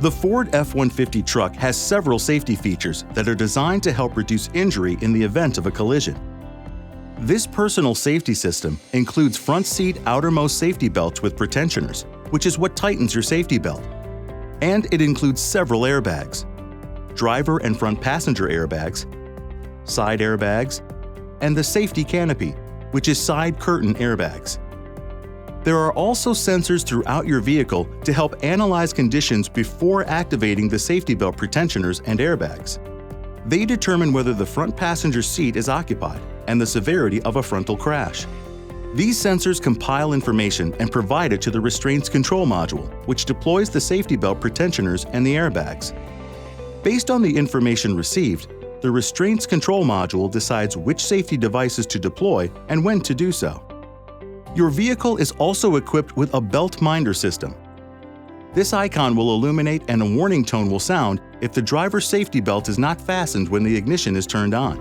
The Ford F-150 truck has several safety features that are designed to help reduce injury in the event of a collision. This personal safety system includes front seat outermost safety belts with pretensioners, which is what tightens your safety belt. And it includes several airbags: driver and front passenger airbags, side airbags, and the safety canopy, which is side curtain airbags. There are also sensors throughout your vehicle to help analyze conditions before activating the safety belt pretensioners and airbags. They determine whether the front passenger seat is occupied and the severity of a frontal crash. These sensors compile information and provide it to the restraints control module, which deploys the safety belt pretensioners and the airbags. Based on the information received, the restraints control module decides which safety devices to deploy and when to do so. Your vehicle is also equipped with a belt minder system. This icon will illuminate and a warning tone will sound if the driver's safety belt is not fastened when the ignition is turned on.